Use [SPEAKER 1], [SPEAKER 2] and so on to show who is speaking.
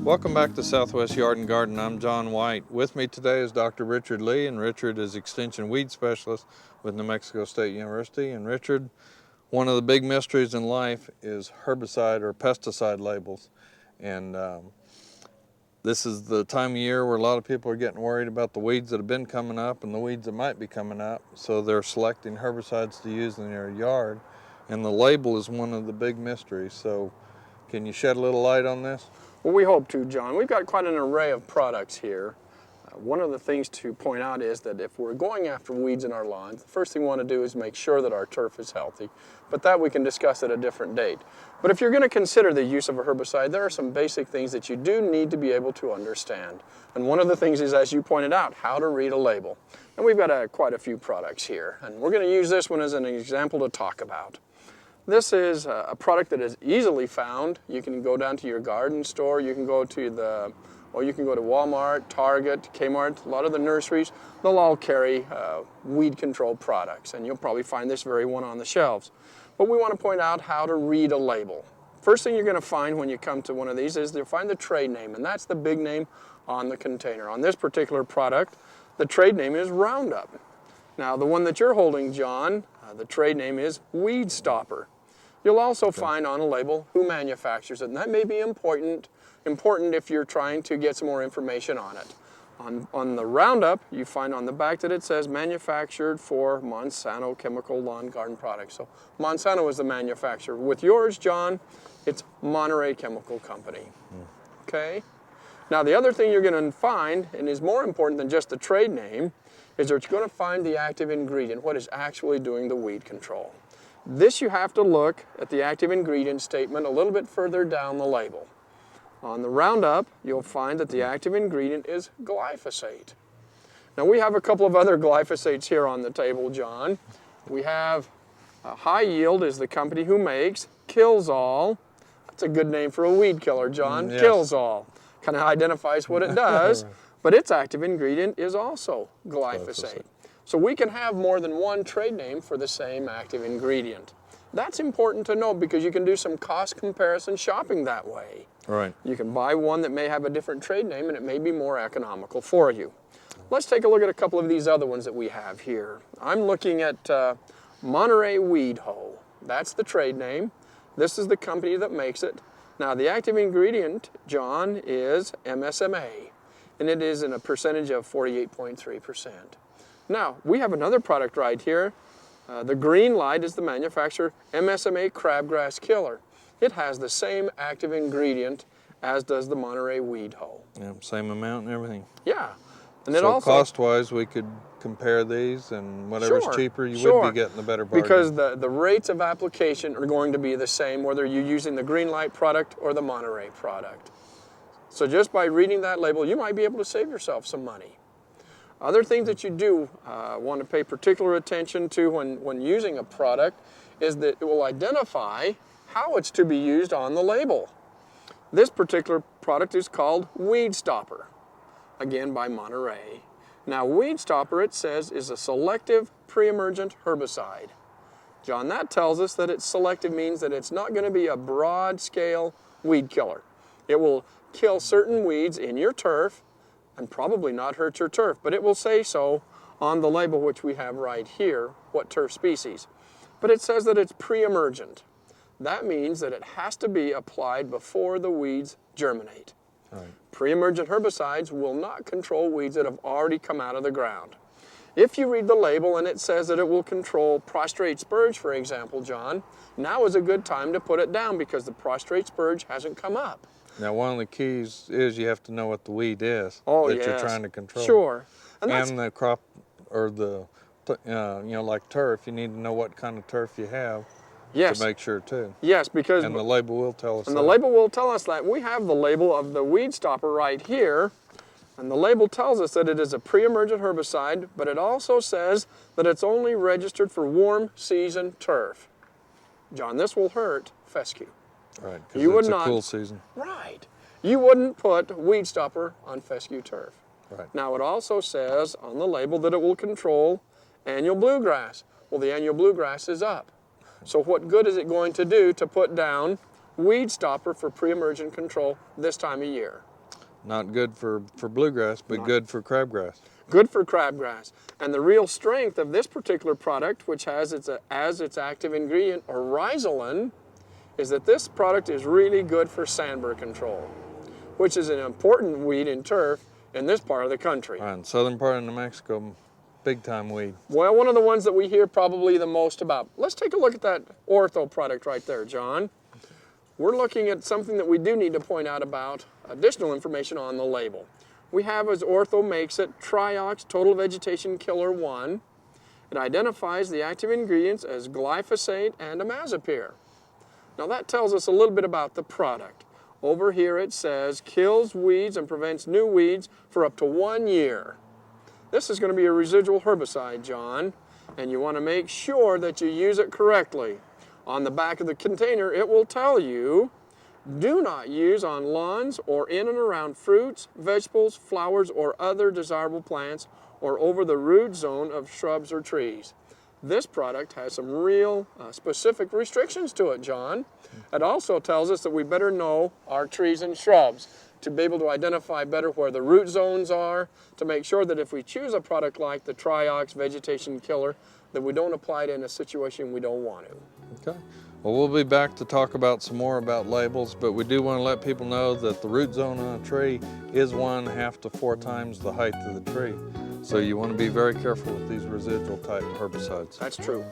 [SPEAKER 1] Welcome back to Southwest Yard and Garden. I'm John White. With me today is Dr. Richard Lee, and Richard is Extension Weed Specialist with New Mexico State University. And Richard, one of the big mysteries in life is herbicide or pesticide labels. And this is the time of year where a lot of people are getting worried about the weeds that have been coming up and the weeds that might be coming up. So they're selecting herbicides to use in their yard. And the label is one of the big mysteries. So can you shed a little light on this?
[SPEAKER 2] Well, we hope to, John. We've got quite an array of products here. One of the things to point out is that if we're going after weeds in our lawns, the first thing we want to do is make sure that our turf is healthy. But that we can discuss at a different date. But if you're going to consider the use of a herbicide, there are some basic things that you do need to be able to understand. And one of the things is, as you pointed out, how to read a label. And we've got quite a few products here. And we're going to use this one as an example to talk about. This is a product that is easily found. You can go down to your garden store, you can go to Walmart, Target, Kmart, a lot of the nurseries. They'll all carry weed control products, and you'll probably find this very one on the shelves. But we want to point out how to read a label. First thing you're going to find when you come to one of these is you'll find the trade name, and that's the big name on the container. On this particular product, the trade name is Roundup. Now, the one that you're holding, John, the trade name is Weed Stopper. You'll also find on a label who manufactures it, and that may be important if you're trying to get some more information on it. On the Roundup, you find on the back that it says manufactured for Monsanto Chemical Lawn Garden Products. So Monsanto is the manufacturer. With yours, John, it's Monterey Chemical Company. Okay? Now, the other thing you're going to find, and is more important than just the trade name, is that you're going to find the active ingredient, what is actually doing the weed control. This you have to look at the active ingredient statement a little bit further down the label. On the Roundup, you'll find that the active ingredient is glyphosate. Now, we have a couple of other glyphosates here on the table, John. We have High Yield is the company who makes Kills All. That's a good name for a weed killer, John.
[SPEAKER 1] Yes.
[SPEAKER 2] Kills All. Kind of identifies what it does, but its active ingredient is also glyphosate. So we can have more than one trade name for the same active ingredient. That's important to know because you can do some cost comparison shopping that way.
[SPEAKER 1] Right.
[SPEAKER 2] You can buy one that may have a different trade name and it may be more economical for you. Let's take a look at a couple of these other ones that we have here. I'm looking at Monterey Weed Hoe. That's the trade name. This is the company that makes it. Now, the active ingredient, John, is MSMA, and it is in a percentage of 48.3%. Now, we have another product right here. The green light is the manufacturer, MSMA Crabgrass Killer. It has the same active ingredient as does the Monterey Weed Hoe.
[SPEAKER 1] Yeah, same amount and everything.
[SPEAKER 2] Yeah. And
[SPEAKER 1] so
[SPEAKER 2] it also,
[SPEAKER 1] cost-wise, we could compare these, and whatever's cheaper, you would be getting the better bargain.
[SPEAKER 2] Because the rates of application are going to be the same whether you're using the green light product or the Monterey product. So just by reading that label, you might be able to save yourself some money. Other things that you do want to pay particular attention to when using a product is that it will identify how it's to be used on the label. This particular product is called Weed Stopper, again by Monterey. Now, Weed Stopper, it says, is a selective pre-emergent herbicide. John, that tells us that it's selective means that it's not going to be a broad-scale weed killer. It will kill certain weeds in your turf and probably not hurt your turf, but it will say so on the label, which we have right here, what turf species. But it says that it's pre-emergent. That means that it has to be applied before the weeds germinate. Right. Pre-emergent herbicides will not control weeds that have already come out of the ground. If you read the label and it says that it will control prostrate spurge, for example, John, now is a good time to put it down because the prostrate spurge hasn't come up.
[SPEAKER 1] Now, one of the keys is you have to know what the weed is that you're trying to control.
[SPEAKER 2] Sure.
[SPEAKER 1] And the crop, or like turf, you need to know what kind of turf you have to make sure too.
[SPEAKER 2] Yes, because...
[SPEAKER 1] And the label will tell us that.
[SPEAKER 2] And the label will tell us that. We have the label of the Weed Stopper right here, and the label tells us that it is a pre-emergent herbicide, but it also says that it's only registered for warm season turf. John, this will hurt fescue.
[SPEAKER 1] Right, because it's a cool season.
[SPEAKER 2] Right. You wouldn't put Weed Stopper on fescue turf.
[SPEAKER 1] Right.
[SPEAKER 2] Now, it also says on the label that it will control annual bluegrass. Well, the annual bluegrass is up. So what good is it going to do to put down Weed Stopper for pre-emergent control this time of year?
[SPEAKER 1] Not good for bluegrass, but good for crabgrass.
[SPEAKER 2] Good for crabgrass. And the real strength of this particular product, which has as its active ingredient oryzolin, is that this product is really good for sandburr control, which is an important weed in turf in this part of the country.
[SPEAKER 1] Right, in southern part of New Mexico, big time weed.
[SPEAKER 2] Well, one of the ones that we hear probably the most about. Let's take a look at that ortho product right there, John. We're looking at something that we do need to point out about additional information on the label. We have, as ortho makes it, Triox Total Vegetation Killer 1. It identifies the active ingredients as glyphosate and imazapyr. Now that tells us a little bit about the product. Over here it says kills weeds and prevents new weeds for up to 1 year. This is going to be a residual herbicide, John, and you want to make sure that you use it correctly. On the back of the container it will tell you, do not use on lawns or in and around fruits, vegetables, flowers, or other desirable plants, or over the root zone of shrubs or trees. This product has some real specific restrictions to it, John. It also tells us that we better know our trees and shrubs to be able to identify better where the root zones are, to make sure that if we choose a product like the Triox Vegetation Killer, that we don't apply it in a situation we don't want to.
[SPEAKER 1] Okay. Well, we'll be back to talk about some more about labels, but we do want to let people know that the root zone on a tree is 1.5 to 4 times the height of the tree. So you want to be very careful with these residual type herbicides.
[SPEAKER 2] That's true.